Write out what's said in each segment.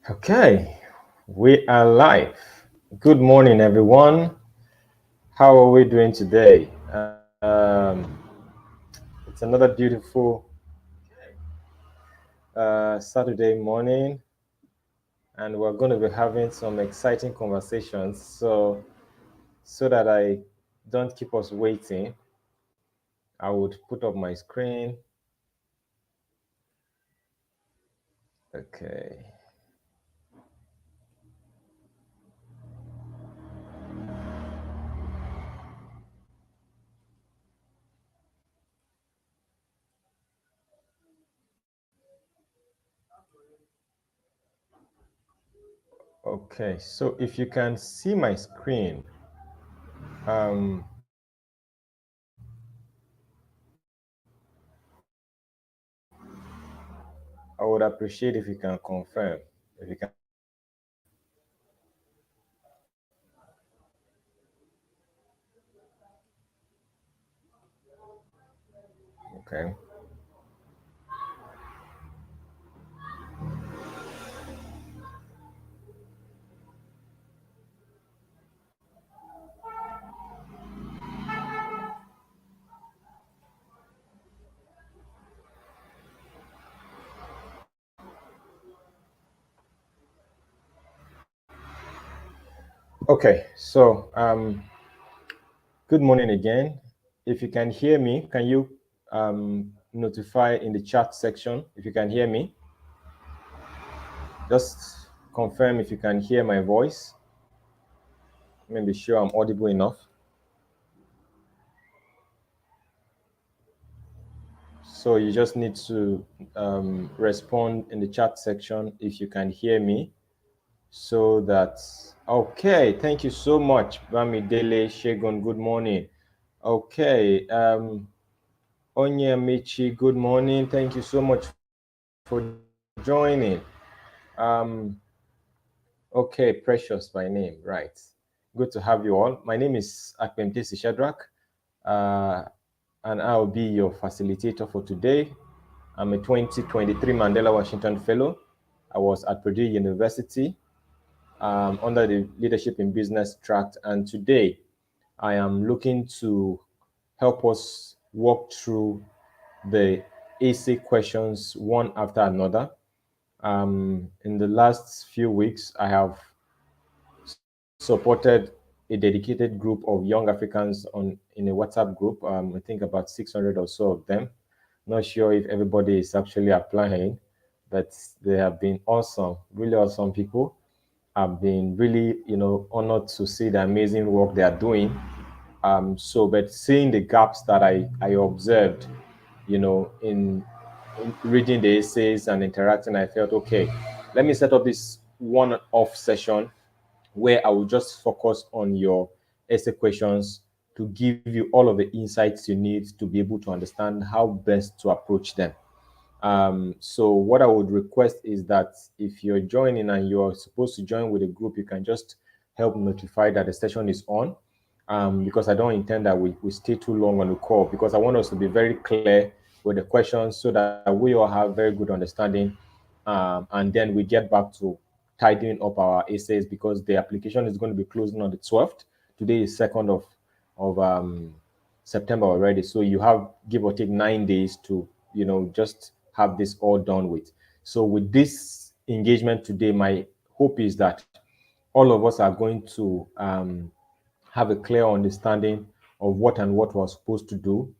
Okay, we are live. Good morning, everyone. How are we doing today? It's another beautiful Saturday morning, and we're going to be having some exciting conversations. So that I don't keep us waiting, I would put up my screen. Okay. Okay, so if you can see my screen, um, I would appreciate if you can confirm. If you can. Okay. Okay, so good morning again. If you can hear me, can you notify in the chat section if you can hear me? Just confirm if you can hear my voice. Maybe sure I'm audible enough. So you just need to respond in the chat section if you can hear me. So that, okay, thank you so much, Bamidele Shegun. Good morning. Okay, Onyemichi, good morning. Thank you so much for joining. Um, okay, Precious by name, right. Good to have you all. My name is Akpemtesi Shadrach, and I'll be your facilitator for today. I'm a 2023 Mandela Washington Fellow. I was at Purdue University under the Leadership in Business track, and today I am looking to help us walk through the essay questions one after another. In the last few weeks, I have supported a dedicated group of young Africans in a WhatsApp group. I think about 600 or so of them. Not sure if everybody is actually applying, but they have been awesome, really awesome people. I've been really, honored to see the amazing work they are doing. But seeing the gaps that I observed, in reading the essays and interacting, I felt, okay, let me set up this one-off session where I will just focus on your essay questions to give you all of the insights you need to be able to understand how best to approach them. So what I would request is that if you're joining and you're supposed to join with a group, you can just help notify that the session is on. Because I don't intend that we stay too long on the call, because I want us to be very clear with the questions so that we all have very good understanding. And then we get back to tidying up our essays, because the application is going to be closing on the 12th. Today is 2nd of September already. So you have, give or take, 9 days to, just have this all done with. So with this engagement today, my hope is that all of us are going to have a clear understanding of what we're supposed to do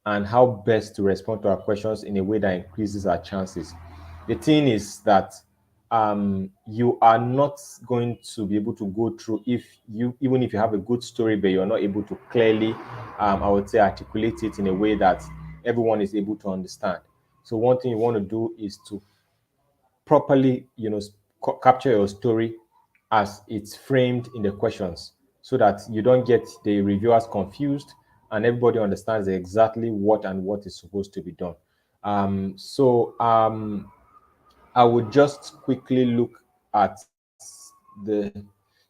and how best to respond to our questions in a way that increases our chances. The thing is that you are not going to be able to go through, if you, even if you have a good story, but you're not able to clearly, I would say, articulate it in a way that everyone is able to understand. So one thing you want to do is to properly, capture your story as it's framed in the questions, so that you don't get the reviewers confused and everybody understands exactly what is supposed to be done. I would just quickly look at the.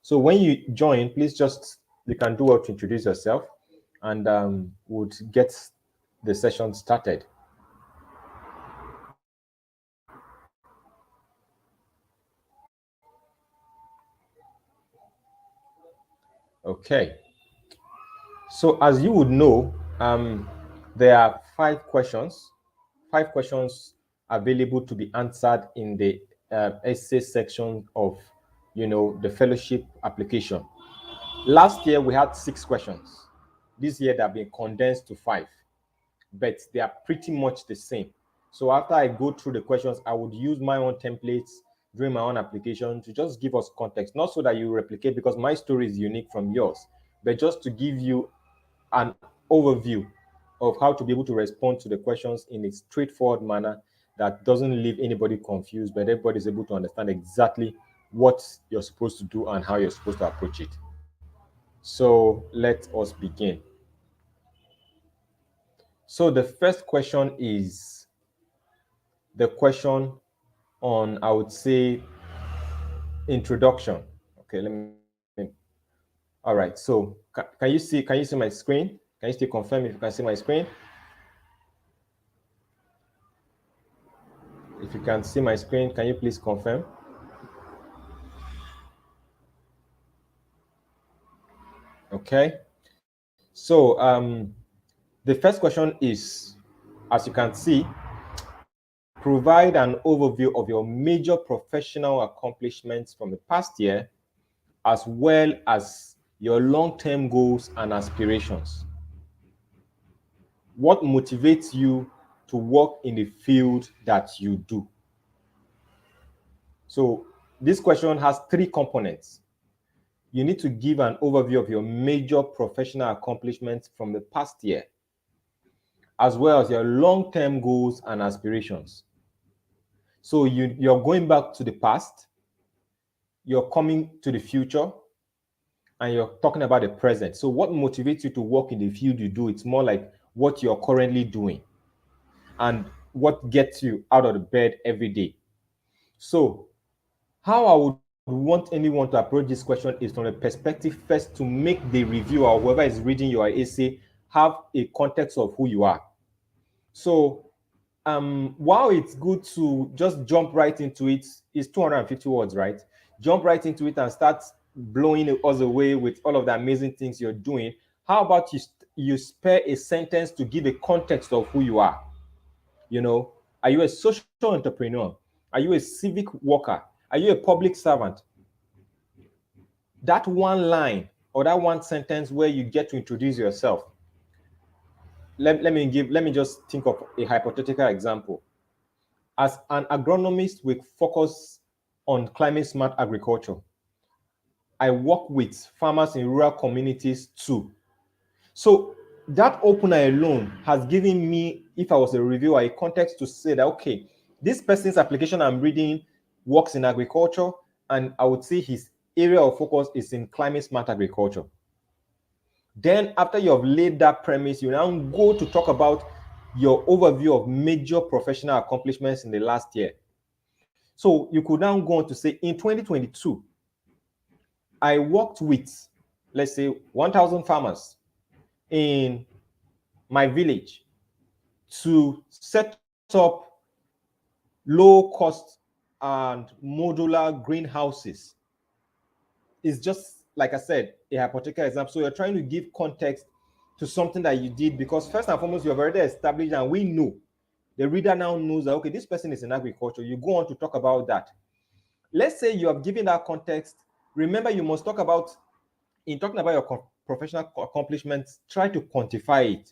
So when you join, please just, you can do well to introduce yourself, and would get the session started. Okay. So as you would know, there are 5 questions available to be answered in the essay section of, the fellowship application. Last year we had 6 questions. This year they have been condensed to 5, but they are pretty much the same. So after I go through the questions, I would use my own templates during my own application to just give us context, not so that you replicate, because my story is unique from yours, but just to give you an overview of how to be able to respond to the questions in a straightforward manner that doesn't leave anybody confused, but everybody is able to understand exactly what you're supposed to do and how you're supposed to approach it. So let us begin. So the first question is the question on, I would say, introduction. Okay, all right. So can you see my screen? Can you still confirm if you can see my screen? If you can see my screen, can you please confirm? Okay. So the first question is, as you can see, provide an overview of your major professional accomplishments from the past year, as well as your long-term goals and aspirations. What motivates you to work in the field that you do? So this question has 3 components. You need to give an overview of your major professional accomplishments from the past year, as well as your long-term goals and aspirations. So you're going back to the past, you're coming to the future, and you're talking about the present. So what motivates you to work in the field you do? It's more like what you're currently doing and what gets you out of the bed every day. So how I would want anyone to approach this question is from a perspective first to make the reviewer or whoever is reading your essay have a context of who you are. So while it's good to just jump right into it, it's 250 words, right? Jump right into it and start blowing us away with all of the amazing things you're doing. How about you spare a sentence to give a context of who you are? Are you a social entrepreneur? Are you a civic worker? Are you a public servant? That one line or that one sentence where you get to introduce yourself. Let me just think of a hypothetical example. As an agronomist with focus on climate smart agriculture, I work with farmers in rural communities too. So that opener alone has given me, if I was a reviewer, a context to say that, okay, this person's application I'm reading works in agriculture, and I would say his area of focus is in climate smart agriculture. Then after you have laid that premise, you now go to talk about your overview of major professional accomplishments in the last year. So you could now go on to say, in 2022, I worked with, let's say, 1,000 farmers in my village to set up low cost and modular greenhouses. It's just, like I said, a hypothetical example. So you're trying to give context to something that you did, because first and foremost, you have already established, and we know, the reader now knows that, okay, this person is in agriculture. You go on to talk about that. Let's say you have given that context. Remember, you must talk about, in talking about your professional accomplishments, try to quantify it.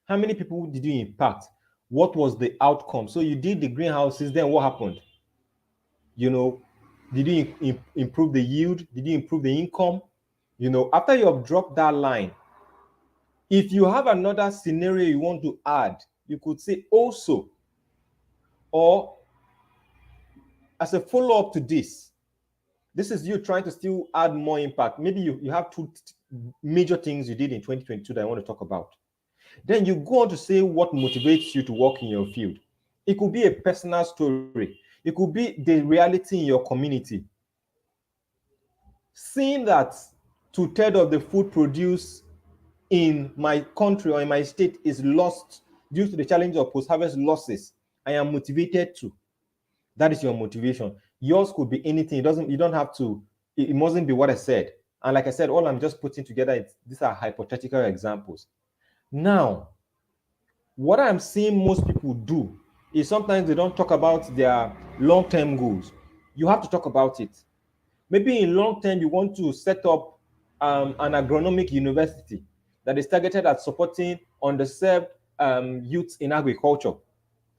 How many people did you impact? What was the outcome? So you did the greenhouses, then what happened? Did you improve the yield? Did you improve the income? After you have dropped that line, if you have another scenario you want to add, you could say also, or as a follow-up to this is you trying to still add more impact. Maybe you have 2 major things you did in 2022 that I want to talk about. Then you go on to say what motivates you to work in your field. It could be a personal story. It could be the reality in your community. Seeing that 2/3 of the food produced in my country or in my state is lost due to the challenge of post-harvest losses, I am motivated to. That is your motivation. Yours could be anything. You don't have to, it mustn't be what I said. And like I said, all I'm just putting together is these are hypothetical examples. Now, what I'm seeing most people do is sometimes they don't talk about their long-term goals. You have to talk about it. Maybe in long term, you want to set up an agronomic university that is targeted at supporting underserved youth in agriculture.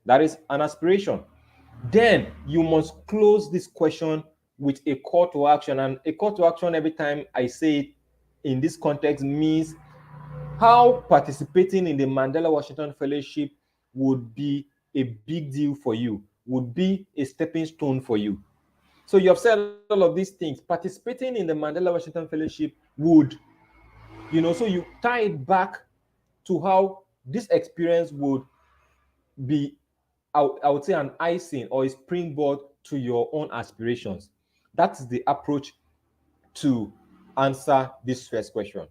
That is an aspiration. Then you must close this question with a call to action. And a call to action, every time I say it in this context, means how participating in the Mandela Washington Fellowship would be a big deal for you, would be a stepping stone for you. So you have said all of these things. Participating in the Mandela Washington Fellowship would, so you tie it back to how this experience would be, I would say, an icing or a springboard to your own aspirations. That's the approach to answer this first question.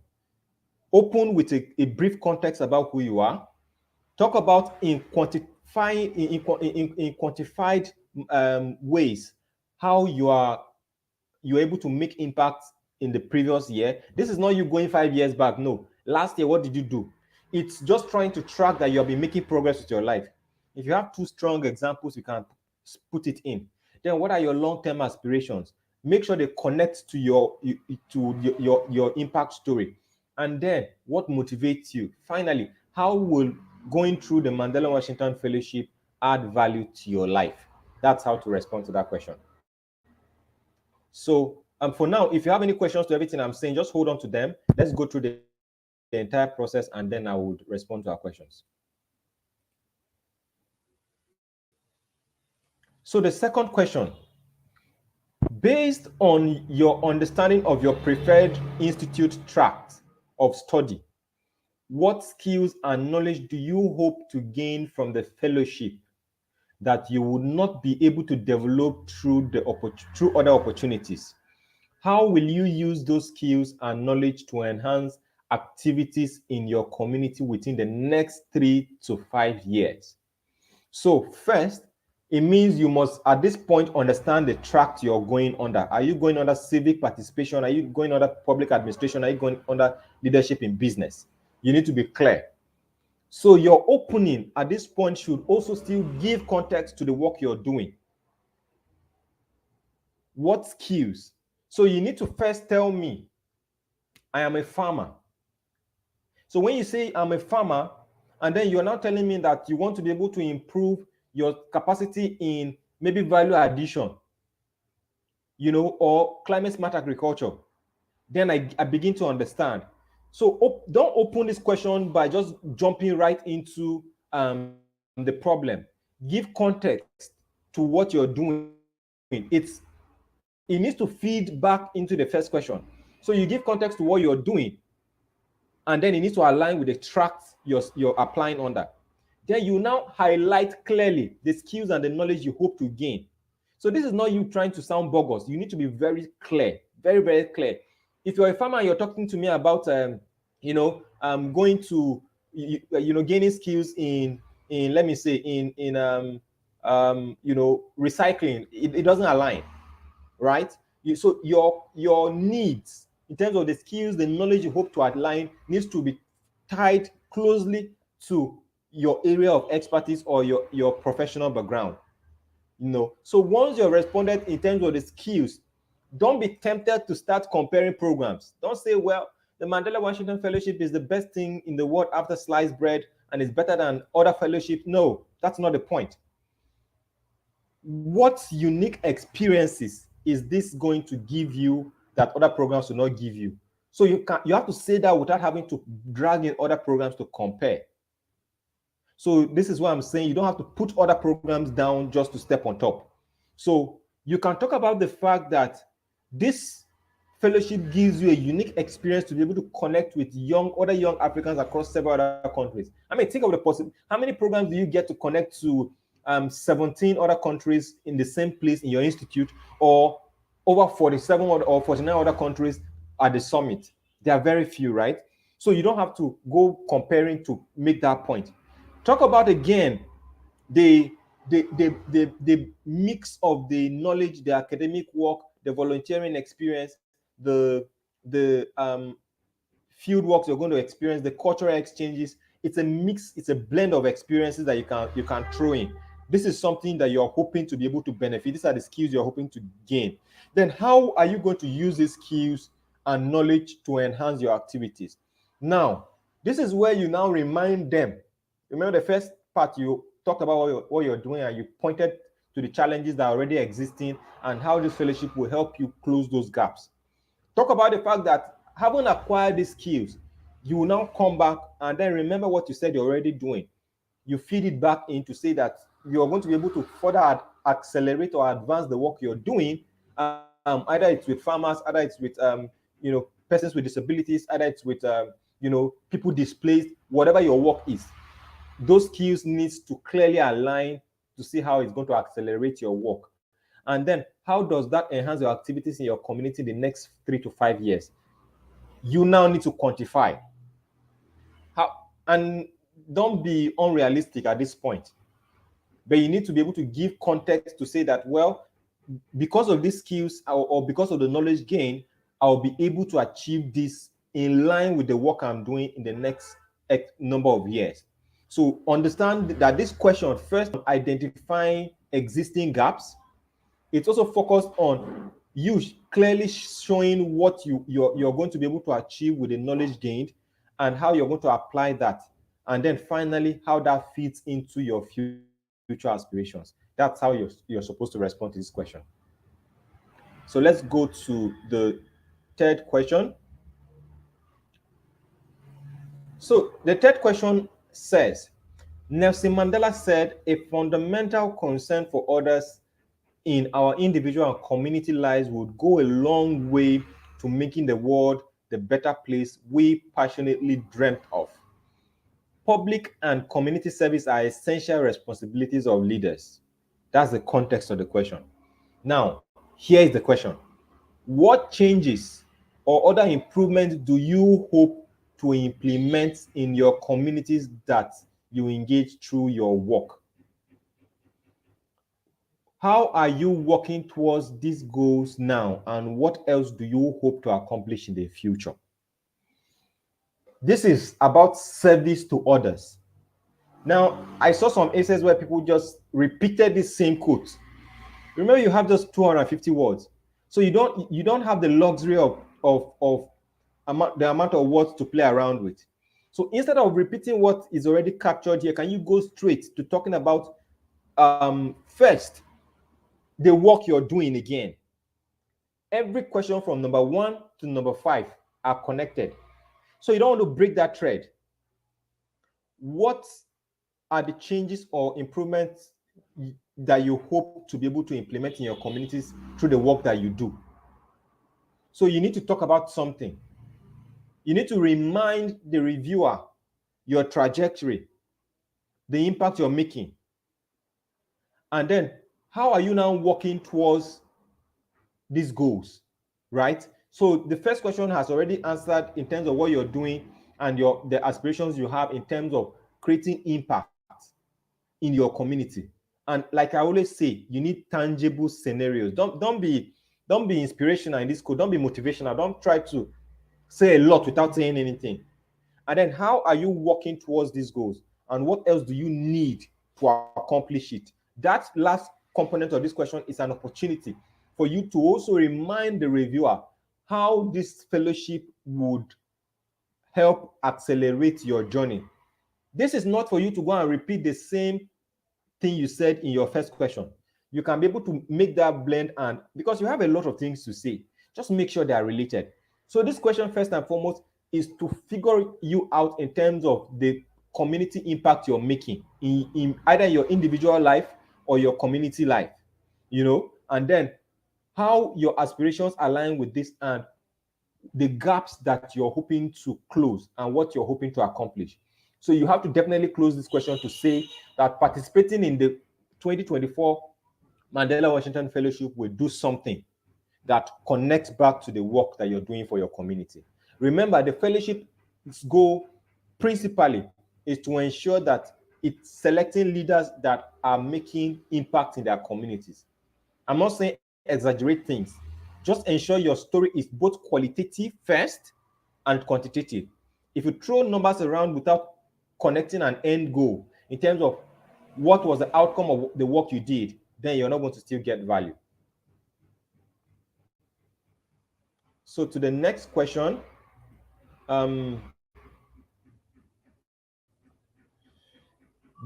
Open with a brief context about who you are. Talk about in quantified ways how you're able to make impact in the previous year. This is not you going 5 years back. No. Last year, what did you do? It's just trying to track that you have been making progress with your life. If you have two strong examples, you can put it in. Then what are your long-term aspirations? Make sure they connect to your impact story. And then what motivates you? Finally, how will going through the Mandela Washington Fellowship add value to your life? That's how to respond to that question. So for now, if you have any questions to everything I'm saying, just hold on to them. Let's go through the entire process, and then I would respond to our questions. So the second question, based on your understanding of your preferred institute tract of study, what skills and knowledge do you hope to gain from the fellowship that you would not be able to develop through other opportunities? How will you use those skills and knowledge to enhance activities in your community within the next 3 to 5 years? So first, it means you must, at this point, understand the track you're going under. Are you going under civic participation? Are you going under public administration? Are you going under leadership in business? You need to be clear. So your opening at this point should also still give context to the work you're doing. What skills? So you need to first tell me, I am a farmer. So when you say I'm a farmer, and then you're now telling me that you want to be able to improve your capacity in maybe value addition, or climate smart agriculture, then I begin to understand. So don't open this question by just jumping right into the problem. Give context to what you're doing. It needs to feed back into the first question. So you give context to what you're doing, and then it needs to align with the tract you're applying under. Then you now highlight clearly the skills and the knowledge you hope to gain. So this is not you trying to sound bogus. You need to be very clear, very, very clear. If you're a farmer and you're talking to me about, going to, gaining skills in let me say, recycling, it doesn't align, right? So your needs in terms of the skills, the knowledge you hope to align needs to be tied closely to your area of expertise or your professional background. So once you've responded in terms of the skills, don't be tempted to start comparing programs. Don't say, well, the Mandela Washington Fellowship is the best thing in the world after sliced bread and it's better than other fellowships. No, that's not the point. What unique experiences is this going to give you that other programs will not give you? So you have to say that without having to drag in other programs to compare. So this is why I'm saying you don't have to put other programs down just to step on top. So you can talk about the fact that this fellowship gives you a unique experience to be able to connect with other young Africans across several other countries. I mean, think of the possibility. How many programs do you get to connect to 17 other countries in the same place in your institute, or over 47 or 49 other countries at the summit? There are very few, right? So you don't have to go comparing to make that point. Talk about, again, the mix of the knowledge, the academic work, the volunteering experience, the the field works you're going to experience, the cultural exchanges. It's a mix, it's a blend of experiences that you can throw in. This is something that you're hoping to be able to benefit. These are the skills you're hoping to gain. Then how are you going to use these skills and knowledge to enhance your activities? Now, this is where you now remind them. Remember the first part, you talked about what you're doing and you pointed to the challenges that are already existing and how this fellowship will help you close those gaps. Talk about the fact that having acquired these skills, you will now come back and then remember what you said you're already doing. You feed it back in to say that you're going to be able to further accelerate or advance the work you're doing. Either it's with farmers, either it's with persons with disabilities, either it's with people displaced, whatever your work is. Those skills needs to clearly align to see how it's going to accelerate your work. And then how does that enhance your activities in your community in the next 3 to 5 years? You now need to quantify. And don't be unrealistic at this point. But you need to be able to give context to say that, well, because of these skills or because of the knowledge gained, I'll be able to achieve this in line with the work I'm doing in the next X number of years. So understand that this question first identifying existing gaps. It's also focused on you clearly showing what you're going to be able to achieve with the knowledge gained and how you're going to apply that. And then finally, how that fits into your future aspirations. That's how you're supposed to respond to this question. So let's go to the third question. So the third question says, Nelson Mandela said, a fundamental concern for others in our individual and community lives would go a long way to making the world the better place we passionately dreamt of. Public and community service are essential responsibilities of leaders. That's the context of the question. Now, here is the question. What changes or other improvements do you hope to implement in your communities that you engage through your work? How are you working towards these goals now, and what else do you hope to accomplish in the future? This is about service to others. Now, I saw some essays where people just repeated this same quote. Remember, you have just 250 words. So you don't have the luxury of the amount of words to play around with. So instead of repeating what is already captured here, can you go straight to talking about first, the work you're doing again? Every question from number 1 to number 5 are connected. So you don't want to break that thread. What are the changes or improvements that you hope to be able to implement in your communities through the work that you do? So you need to talk about something. You need to remind the reviewer your trajectory, the impact you're making. And then how are you now working towards these goals, right? So the first question has already answered in terms of what you're doing and the aspirations you have in terms of creating impact in your community. And like I always say, you need tangible scenarios. Don't be inspirational in this code. Don't be motivational. Don't try to say a lot without saying anything. And then how are you working towards these goals? And what else do you need to accomplish it? That last component of this question is an opportunity for you to also remind the reviewer how this fellowship would help accelerate your journey. This is not for you to go and repeat the same thing you said in your first question. You can be able to make that blend, and because you have a lot of things to say, just make sure they are related. So this question, first and foremost, is to figure you out in terms of the community impact you're making in either your individual life or your community life, and then how your aspirations align with this and the gaps that you're hoping to close and what you're hoping to accomplish. So you have to definitely close this question to say that participating in the 2024 Mandela Washington Fellowship will do something that connects back to the work that you're doing for your community. Remember, the fellowship's goal principally is to ensure that it's selecting leaders that are making impact in their communities. I'm not saying exaggerate things, Just ensure your story is both qualitative first and quantitative. If you throw numbers around without connecting an end goal in terms of what was the outcome of the work you did, then you're not going to still get value. So to the next question, the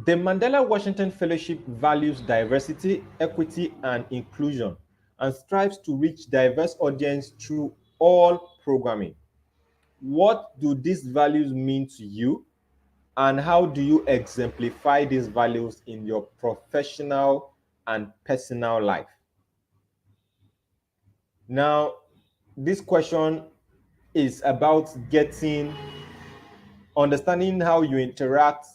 Mandela Washington Fellowship values diversity, equity, and inclusion and strives to reach diverse audience through all programming. What do these values mean to you, and how do you exemplify these values in your professional and personal life? Now, this question is about understanding how you interact,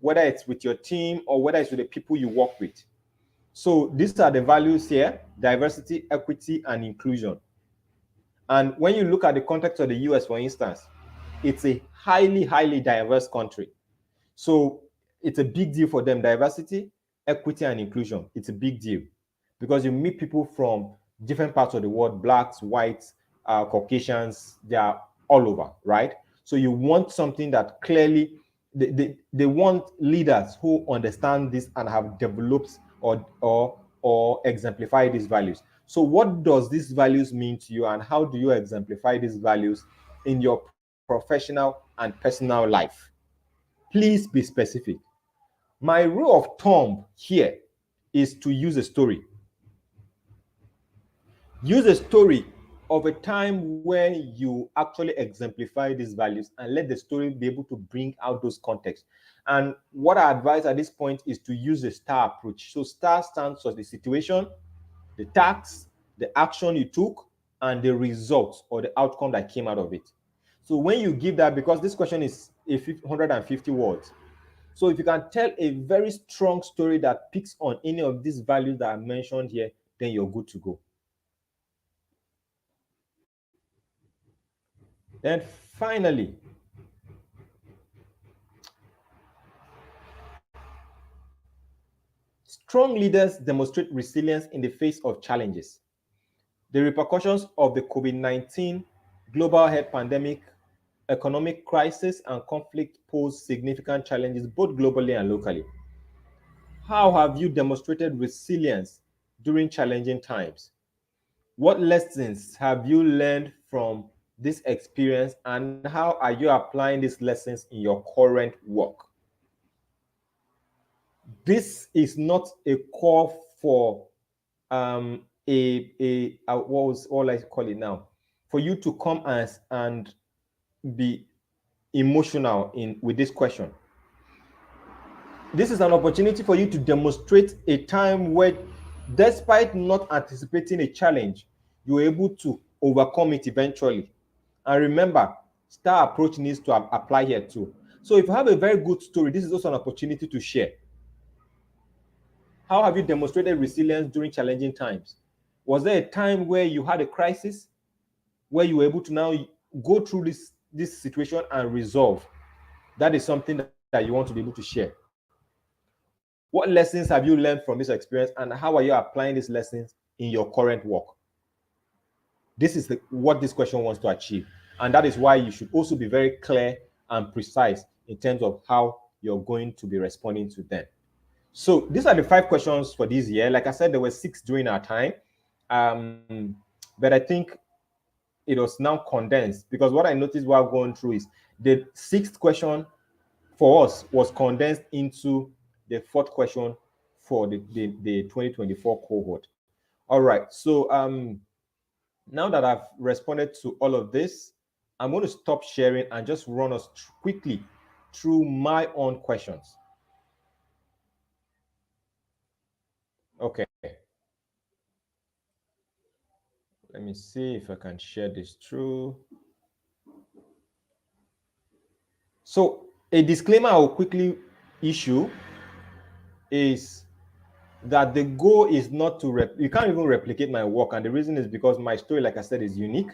whether it's with your team or whether it's with the people you work with. So these are the values here: diversity, equity, and inclusion. And when you look at the context of the US, for instance, it's a highly, highly diverse country. So it's a big deal for them. Diversity, equity, and inclusion. It's a big deal because you meet people from different parts of the world: blacks, whites, Caucasians. They are all over, right? So you want something that clearly they want leaders who understand this and have developed or exemplify these values. So what does these values mean to you, and how do you exemplify these values in your professional and personal life? Please be specific. My rule of thumb here is to use a story. Use a story of a time where you actually exemplify these values and let the story be able to bring out those contexts. And what I advise at this point is to use a STAR approach. So STAR stands for the situation, the task, the action you took, and the result or the outcome that came out of it. So when you give that, because this question is 150 words, so if you can tell a very strong story that picks on any of these values that I mentioned here, then you're good to go. Then finally, strong leaders demonstrate resilience in the face of challenges. The repercussions of the COVID-19 global health pandemic, economic crisis, and conflict pose significant challenges both globally and locally. How have you demonstrated resilience during challenging times? What lessons have you learned from this experience, and how are you applying these lessons in your current work? This is not a call for what was all I call it now, for you to come and be emotional with this question. This is an opportunity for you to demonstrate a time where, despite not anticipating a challenge, you were able to overcome it eventually. And remember, STAR approach needs to apply here too. So if you have a very good story, this is also an opportunity to share. How have you demonstrated resilience during challenging times? Was there a time where you had a crisis, where you were able to now go through this situation and resolve? That is something that you want to be able to share. What lessons have you learned from this experience, and how are you applying these lessons in your current work? This is what this question wants to achieve. And that is why you should also be very clear and precise in terms of how you're going to be responding to them. So these are the 5 questions for this year. Like I said, there were 6 during our time. But I think it was now condensed, because what I noticed while going through is the 6th question for us was condensed into the 4th question for the 2024 cohort. All right. So now that I've responded to all of this, I'm going to stop sharing and just run us quickly through my own questions. Okay. Let me see if I can share this through. So a disclaimer I will quickly issue is that the goal is not to you can't even replicate my work, and the reason is because my story, like I said, is unique.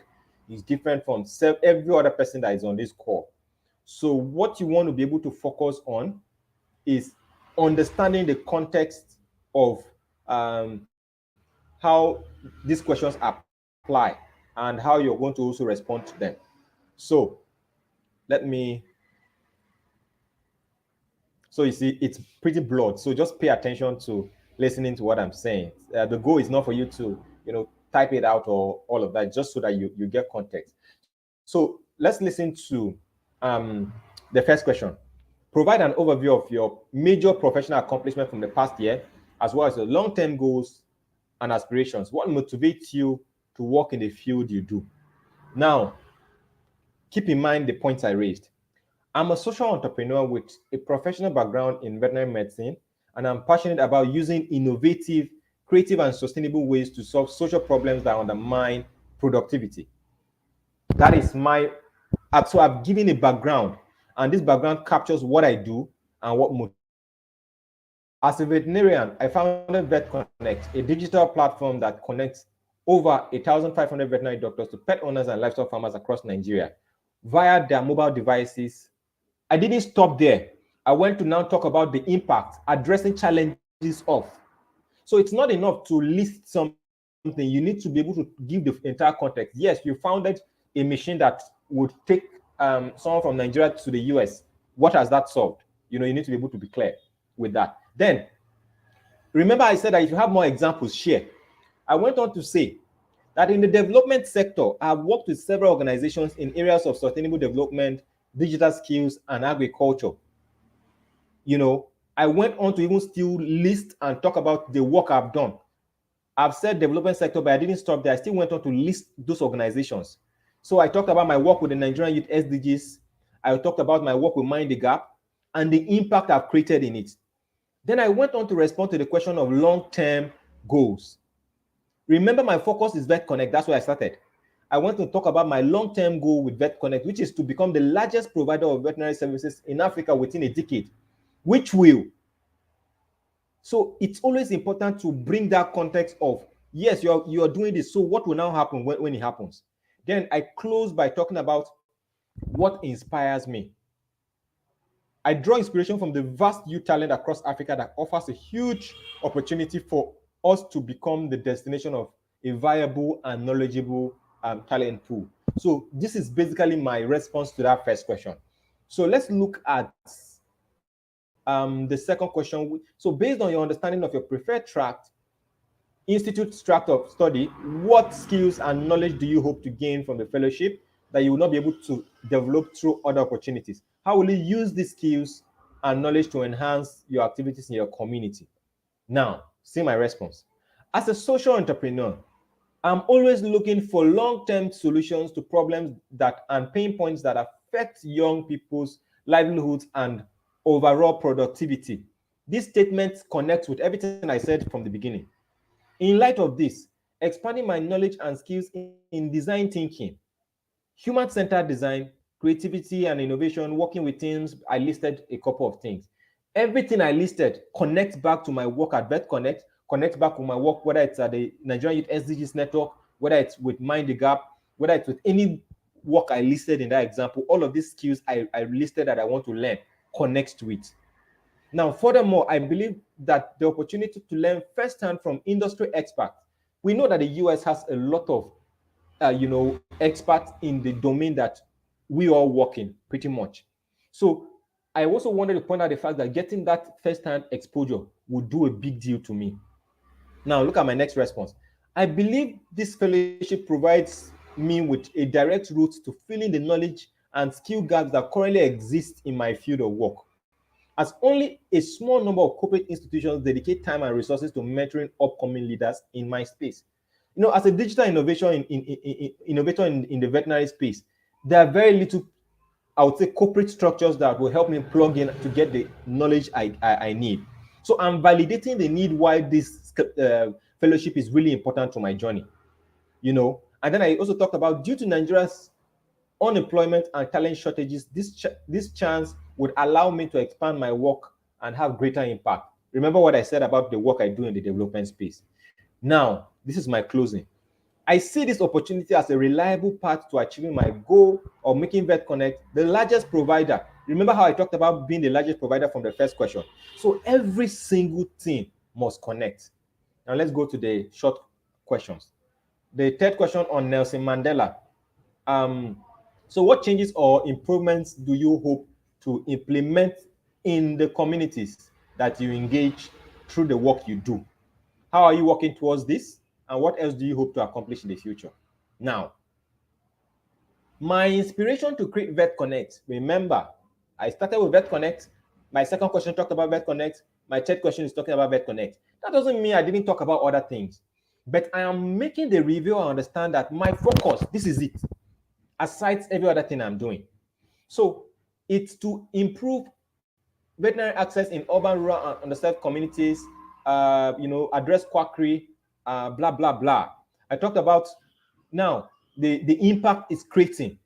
It's different from every other person that is on this call. So what you want to be able to focus on is understanding the context of how these questions apply apply and how you're going to also respond to them. So so you see, it's pretty broad. So just pay attention to listening to what I'm saying. The goal is not for you to, type it out or all of that, just so that you get context. So let's listen to the first question. Provide an overview of your major professional accomplishment from the past year, as well as your long-term goals and aspirations. What motivates you to work in the field you do? Now, keep in mind the points I raised. I'm a social entrepreneur with a professional background in veterinary medicine, and I'm passionate about using innovative, creative, and sustainable ways to solve social problems that undermine productivity. That is so I've given a background, and this background captures what I do and what motivates me. As a veterinarian, I founded VetConnect, a digital platform that connects over 1,500 veterinary doctors to pet owners and livestock farmers across Nigeria via their mobile devices. I didn't stop there. I went to now talk about the impact, addressing challenges of. So it's not enough to list something. You need to be able to give the entire context. Yes, you founded a machine that would take someone from Nigeria to the US. What has that solved? You need to be able to be clear with that. Then, remember I said that if you have more examples, share. I went on to say that in the development sector, I've worked with several organizations in areas of sustainable development, digital skills, and agriculture. I went on to even still list and talk about the work I've done. I've said development sector, but I didn't stop there. I still went on to list those organizations. So I talked about my work with the Nigerian Youth SDGs. I talked about my work with Mind the Gap and the impact I've created in it. Then I went on to respond to the question of long-term goals. Remember, my focus is VetConnect. That's where I started. I want to talk about my long-term goal with VetConnect, which is to become the largest provider of veterinary services in Africa within a decade, which will. So it's always important to bring that context of, yes, you're doing this. So what will now happen when it happens? Then I close by talking about what inspires me. I draw inspiration from the vast youth talent across Africa that offers a huge opportunity for us to become the destination of a viable and knowledgeable talent pool. So this is basically my response to that first question. So let's look at the second question. So based on your understanding of your preferred track, institute track of study, what skills and knowledge do you hope to gain from the fellowship that you will not be able to develop through other opportunities? How will you use these skills and knowledge to enhance your activities in your community? Now, see my response. As a social entrepreneur, I'm always looking for long-term solutions to problems and pain points that affect young people's livelihoods and overall productivity. This statement connects with everything I said from the beginning. In light of this, expanding my knowledge and skills in design thinking, human-centered design, creativity and innovation, working with teams, I listed a couple of things. Everything I listed connects back to my work at VetConnect, connects back to my work, whether it's at the Nigerian Youth SDGs Network, whether it's with Mind the Gap, whether it's with any work I listed in that example. All of these skills I listed that I want to learn connects to it. Now, furthermore, I believe that the opportunity to learn firsthand from industry experts. We know that the US has a lot of, experts in the domain that we all work in, pretty much. So I also wanted to point out the fact that getting that firsthand exposure would do a big deal to me. Now, look at my next response. I believe this fellowship provides me with a direct route to filling the knowledge and skill gaps that currently exist in my field of work. As only a small number of corporate institutions dedicate time and resources to mentoring upcoming leaders in my space. As a digital innovator in the veterinary space, there are very little, I would say, corporate structures that will help me plug in to get the knowledge I need. So I'm validating the need why this fellowship is really important to my journey. And then I also talked about, due to Nigeria's unemployment and talent shortages, this chance would allow me to expand my work and have greater impact. Remember what I said about the work I do in the development space. Now, this is my closing. I see this opportunity as a reliable path to achieving my goal of making VetConnect the largest provider. Remember how I talked about being the largest provider from the first question? So every single thing must connect. Now let's go to the short questions. The third question on Nelson Mandela. So what changes or improvements do you hope to implement in the communities that you engage through the work you do? How are you working towards this? And what else do you hope to accomplish in the future? Now, my inspiration to create Vet Connect, remember, I started with Vet Connect. My second question talked about Vet Connect. My third question is talking about Vet Connect. That doesn't mean I didn't talk about other things, but I am making the review and understand that my focus, this is it, aside every other thing I'm doing. So it's to improve veterinary access in urban, rural, and underserved communities, address quackery, blah, blah, blah. I talked about now the impact it's creating.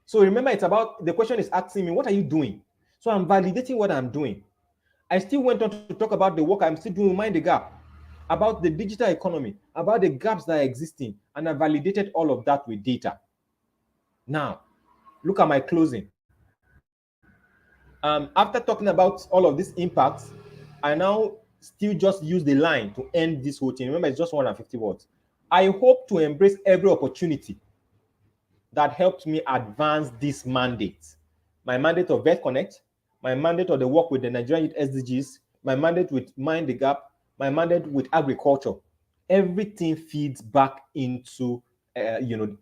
So remember, it's about, the question is asking me, what are you doing? So I'm validating what I'm doing. I still went on to talk about the work I'm still doing, Mind the Gap, about the digital economy, about the gaps that are existing, and I validated all of that with data. Now, look at my closing. After talking about all of these impacts, I now still just use the line to end this whole thing. Remember, it's just 150 words. I hope to embrace every opportunity that helped me advance this mandate. My mandate of Vet Connect, my mandate of the work with the Nigerian Youth SDGs, my mandate with Mind the Gap, my mandate with agriculture. Everything feeds back into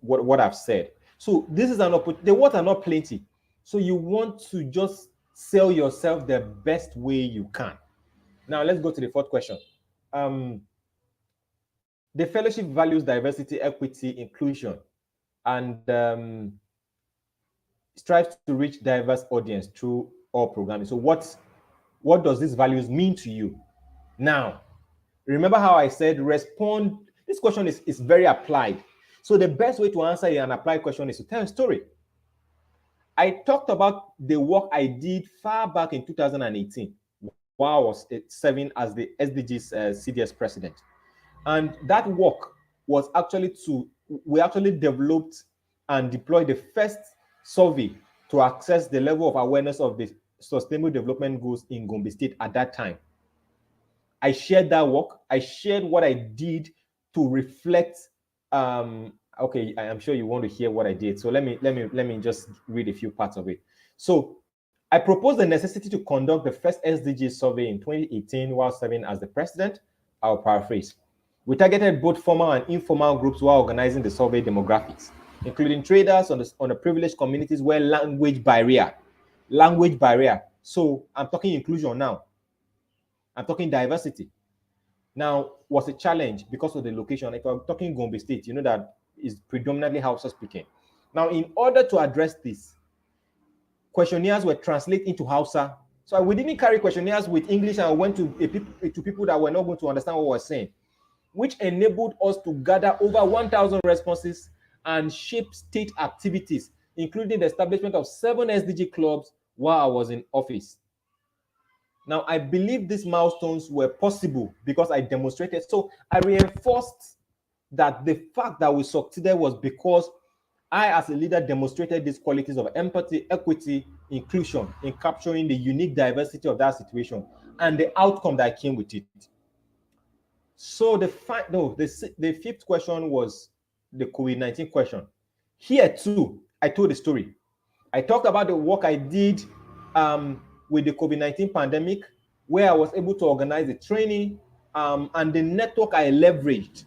what I've said. So this is an opportunity. The words are not plenty. So you want to just sell yourself the best way you can. Now let's go to the fourth question. The fellowship values diversity, equity, inclusion, and strives to reach diverse audience through all programming. So what does these values mean to you? Now, remember how I said respond. This question is very applied. So the best way to answer an applied question is to tell a story. I talked about the work I did far back in 2018 while I was serving as the SDGs CDS president. And that work was actually we actually developed and deployed the first survey to assess the level of awareness of the Sustainable Development Goals in Gombe State at that time. I shared that work. I shared what I did to reflect. Okay, I am sure you want to hear what I did. So let me just read a few parts of it. So I proposed the necessity to conduct the first SDG survey in 2018 while serving as the president. I'll paraphrase. We targeted both formal and informal groups while organizing the survey demographics, including traders on the privileged communities where language barrier. So I'm talking inclusion now. I'm talking diversity. Now, was a challenge because of the location. If I'm talking Gombe State, you know that is predominantly Hausa speaking. Now, in order to address this, questionnaires were translated into Hausa. So we didn't carry questionnaires with English and went to people that were not going to understand what we were saying, which enabled us to gather over 1,000 responses and shape state activities, including the establishment of 7 SDG clubs while I was in office. Now, I believe these milestones were possible because I demonstrated. So I reinforced that the fact that we succeeded was because I, as a leader, demonstrated these qualities of empathy, equity, inclusion in capturing the unique diversity of that situation and the outcome that came with it. So the fifth question was the COVID-19 question. Here too, I told the story. I talked about the work I did with the COVID-19 pandemic, where I was able to organize the training and the network I leveraged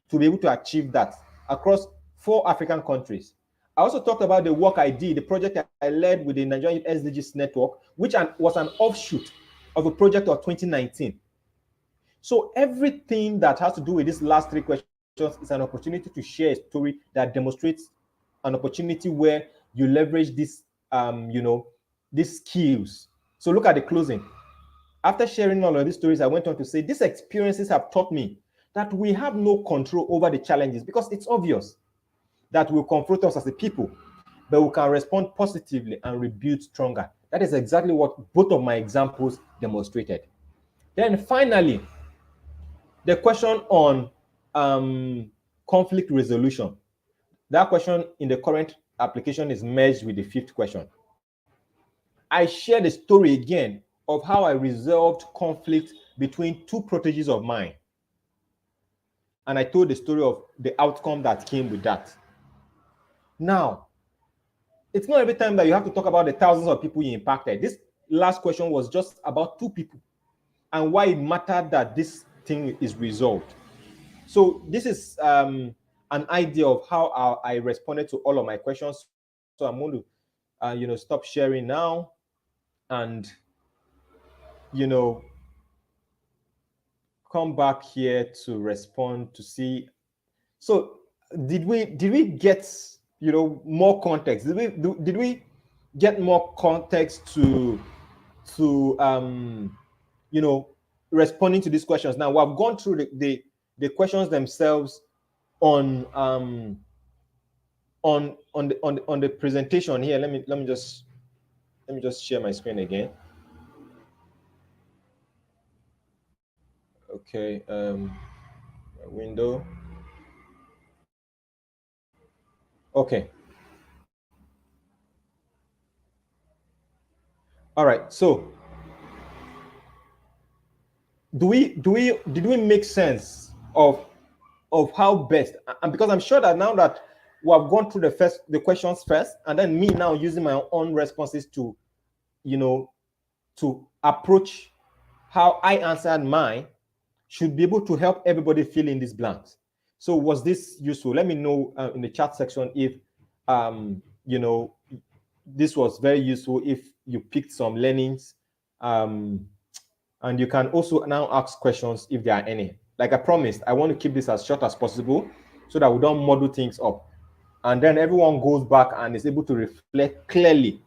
to be able to achieve that across 4 African countries. I also talked about the work I did, the project I led with the Nigerian SDGs network, which was an offshoot of a project of 2019. So everything that has to do with these last 3 questions is an opportunity to share a story that demonstrates an opportunity where you leverage this, these skills. So look at the closing. After sharing all of these stories, I went on to say, these experiences have taught me that we have no control over the challenges because it's obvious that will confront us as a people, but we can respond positively and rebuild stronger. That is exactly what both of my examples demonstrated. Then finally, the question on conflict resolution. That question in the current application is merged with the 5th question. I shared a story again of how I resolved conflict between 2 proteges of mine. and I told the story of the outcome that came with that. Now, it's not every time that you have to talk about the thousands of people you impacted. This last question was just about 2 people and why it mattered that this thing is resolved. So this is an idea of how I responded to all of my questions. So I'm going to, stop sharing now, and come back here to respond to see. So did we get more context? Did we get more context to responding to these questions? Now we've gone through the questions themselves on the presentation here. Let me just share my screen again. Okay, window. Okay. All right. So did we make sense of how best? And because I'm sure that now that we have gone through the questions first, and then me now using my own responses to approach how I answered mine, should be able to help everybody fill in these blanks. So was this useful? Let me know in the chat section if this was very useful, if you picked some learnings, and you can also now ask questions if there are any. Like I promised, I want to keep this as short as possible so that we don't muddle things up, and then everyone goes back and is able to reflect clearly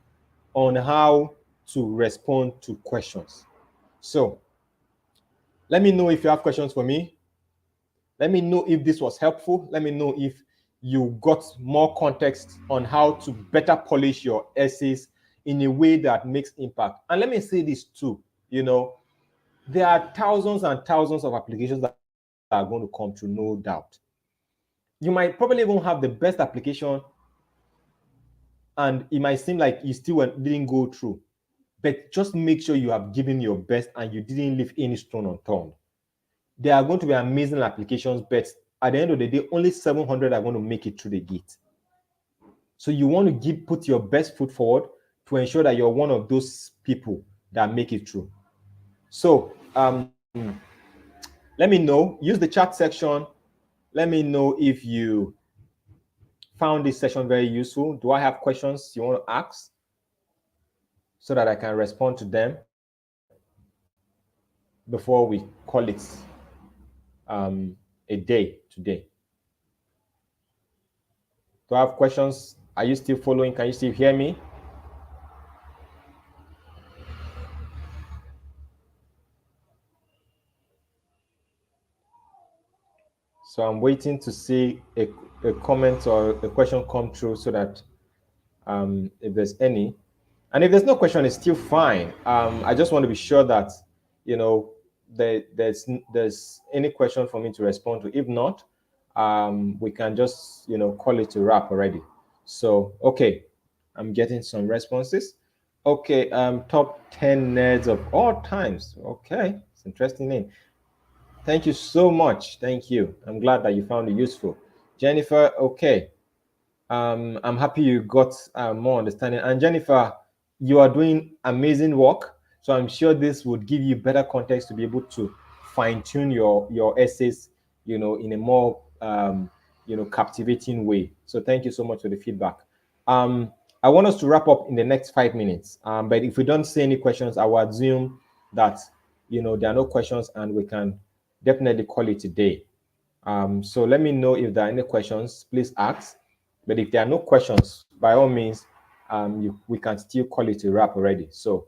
on how to respond to questions. So let me know if you have questions for me. Let me know if this was helpful. Let me know if you got more context on how to better polish your essays in a way that makes impact. And let me say this too, there are thousands and thousands of applications that are going to come through, no doubt. You might probably even have the best application, and it might seem like you still didn't go through. But just make sure you have given your best and you didn't leave any stone unturned. There are going to be amazing applications, but at the end of the day, only 700 are going to make it through the gate. So you want to put your best foot forward to ensure that you're one of those people that make it through. So let me know. Use the chat section. Let me know if you found this session very useful. Do I have questions you want to ask so that I can respond to them before we call it a day today? Do I have questions? Are you still following? Can you still hear me? So I'm waiting to see a comment or a question come through so that if there's any, and if there's no question, it's still fine. I just want to be sure that there's any question for me to respond to. If not, we can just call it a wrap already. So okay, I'm getting some responses. Okay, top 10 nerds of all times. Okay, it's an interesting name. Thank you so much. Thank you. I'm glad that you found it useful. Jennifer, okay. I'm happy you got more understanding. And Jennifer, you are doing amazing work. So I'm sure this would give you better context to be able to fine-tune your essays, in a more captivating way. So thank you so much for the feedback. I want us to wrap up in the next 5 minutes. But if we don't see any questions, I will assume that there are no questions and we can definitely call it a day. So let me know if there are any questions. Please ask. But if there are no questions, by all means, we can still call it a wrap already. So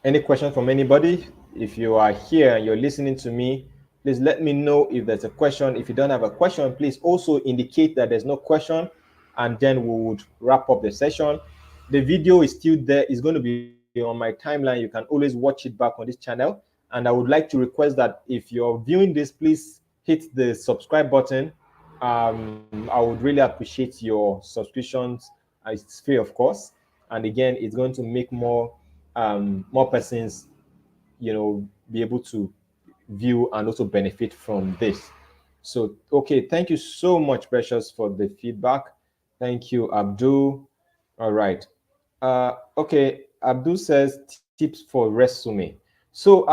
any questions from anybody? If you are here and you're listening to me, please let me know if there's a question. If you don't have a question, please also indicate that there's no question, and then we would wrap up the session. The video is still there. It's going to be on my timeline. You can always watch it back on this channel. And I would like to request that if you're viewing this, please hit the subscribe button. I would really appreciate your subscriptions. It's free, of course. And again, it's going to make more persons, be able to view and also benefit from this. So, okay, thank you so much, Precious, for the feedback. Thank you, Abdul. All right. Okay, Abdul says tips for resume. So,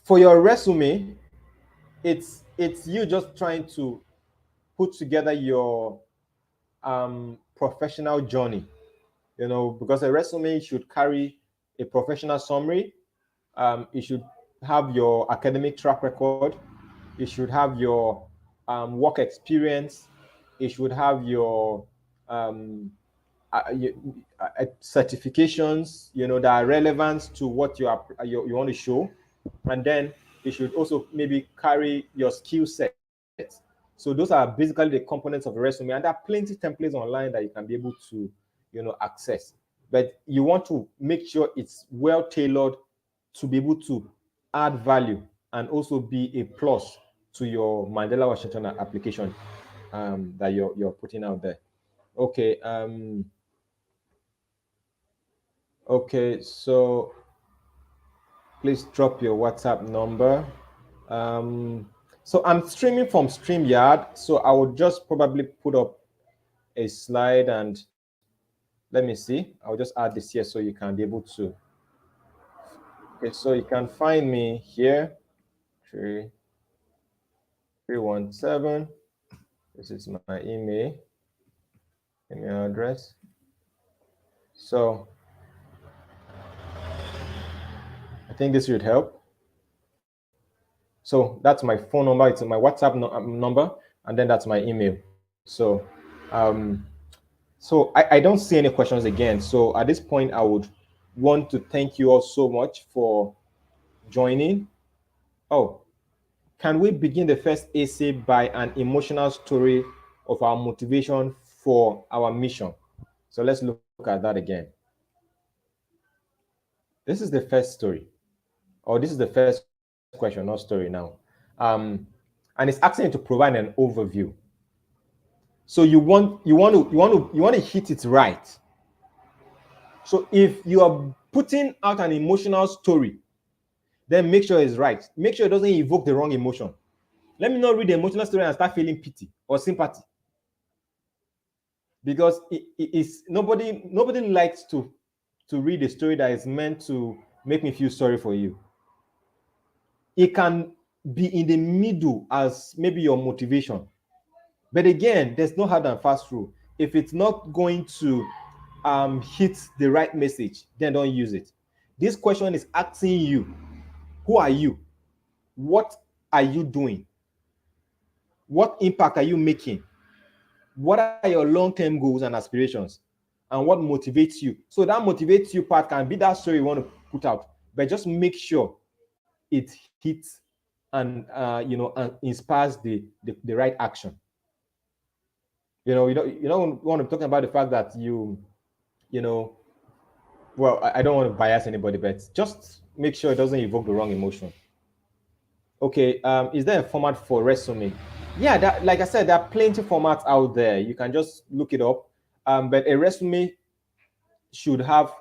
for your resume, it's you just trying to put together your professional journey, because a resume should carry a professional summary. It should have your academic track record. It should have your work experience. It should have your certifications, that are relevant to what you want to show. And then it should also maybe carry your skill set. So those are basically the components of a resume, and there are plenty templates online that you can be able to, access. But you want to make sure it's well tailored to be able to add value and also be a plus to your Mandela Washington application that you're putting out there. Okay. Okay, so please drop your WhatsApp number. So I'm streaming from StreamYard, so I will just probably put up a slide and let me see. I'll just add this here so you can be able to. Okay, so you can find me here, 317. This is my email address. So I think this should help. So that's my phone number. It's my WhatsApp number, and then that's my email. So, I don't see any questions again. So at this point, I would want to thank you all so much for joining. Oh, can we begin the first essay by an emotional story of our motivation for our mission? So let's look at that again. This is the first story, or this is the first question, not story now. And it's asking you to provide an overview. So you want to hit it right. So if you are putting out an emotional story, then make sure it's right. Make sure it doesn't evoke the wrong emotion. Let me not read the emotional story and start feeling pity or sympathy, because nobody likes to read a story that is meant to make me feel sorry for you. It can be in the middle as maybe your motivation. But again, there's no hard and fast rule. If it's not going to hit the right message, then don't use it. This question is asking you, who are you? What are you doing? What impact are you making? What are your long-term goals and aspirations? And what motivates you? So that motivates you part can be that story you want to put out, but just make sure it hits and and inspires the right action. You don't want to talk about the fact that well, I don't want to bias anybody, but just make sure it doesn't evoke the wrong emotion. Okay, is there a format for resume? Yeah, like I said, there are plenty of formats out there. You can just look it up. But a resume should have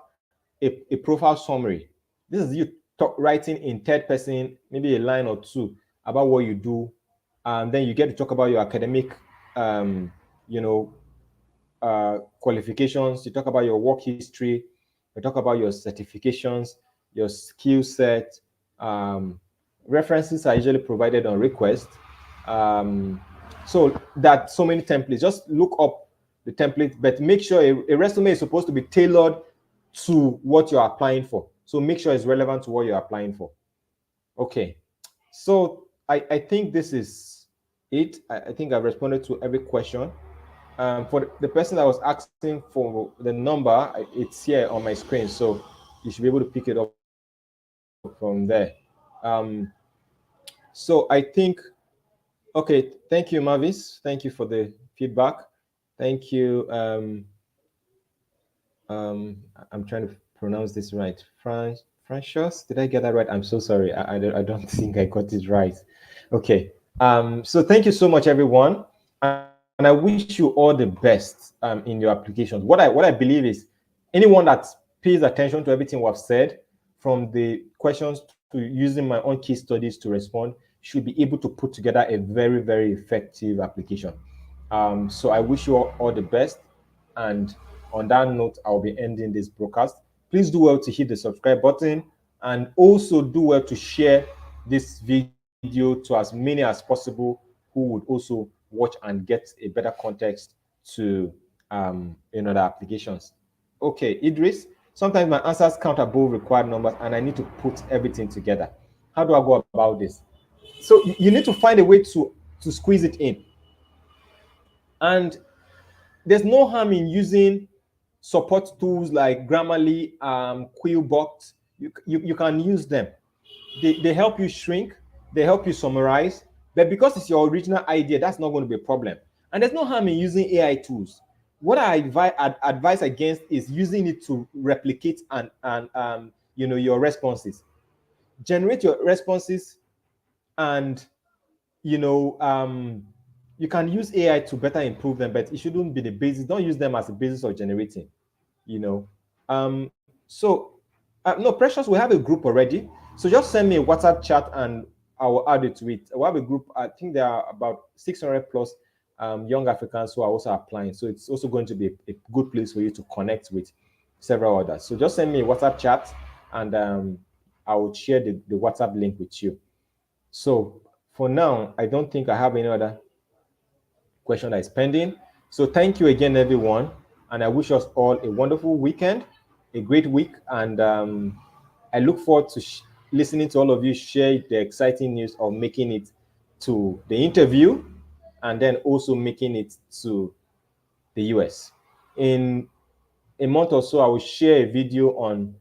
a profile summary. This is you writing in third person, maybe a line or two about what you do. And then you get to talk about your academic, qualifications. You talk about your work history. You talk about your certifications, your skill set. References are usually provided on request. So that so many templates. Just look up the template, but make sure a resume is supposed to be tailored to what you're applying for. So make sure it's relevant to what you're applying for. Okay. So I think this is it. I think I've responded to every question. For the person that was asking for the number, it's here on my screen, so you should be able to pick it up from there. So I think, okay, thank you, Mavis. Thank you for the feedback. Thank you. I'm trying to pronounce this right. Franchos, did I get that right? I'm so sorry. I don't think I got it right. Okay. So thank you so much, everyone. And I wish you all the best in your applications. What I believe is anyone that pays attention to everything we've said, from the questions to using my own case studies to respond should be able to put together a very, very effective application. So I wish you all the best. And on that note, I'll be ending this broadcast. Please do well to hit the subscribe button, and also do well to share this video to as many as possible who would also watch and get a better context to the applications. Okay, Idris, sometimes my answers count above required numbers and I need to put everything together. How do I go about this? So you need to find a way to squeeze it in. And there's no harm in using support tools like Grammarly, Quillbot. You can use them. They help you shrink, they help you summarize, but because it's your original idea, that's not going to be a problem. And there's no harm in using AI tools. What I advise against is using it to replicate and your responses. Generate your responses, and you can use AI to better improve them, but it shouldn't be the basis. Don't use them as a basis of generating. No, Precious, we have a group already. So just send me a WhatsApp chat and I will add it to it. We have a group. I think there are about 600 plus young Africans who are also applying. So it's also going to be a good place for you to connect with several others. So just send me a WhatsApp chat and I will share the WhatsApp link with you. So for now, I don't think I have any other question that is pending. So thank you again, everyone. And I wish us all a wonderful weekend, a great week. And I look forward to listening to all of you share the exciting news of making it to the interview and then also making it to the US. In a month or so, I will share a video on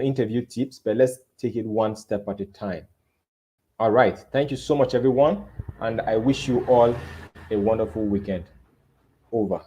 interview tips, but let's take it one step at a time. All right. Thank you so much, everyone. And I wish you all a wonderful weekend. Over.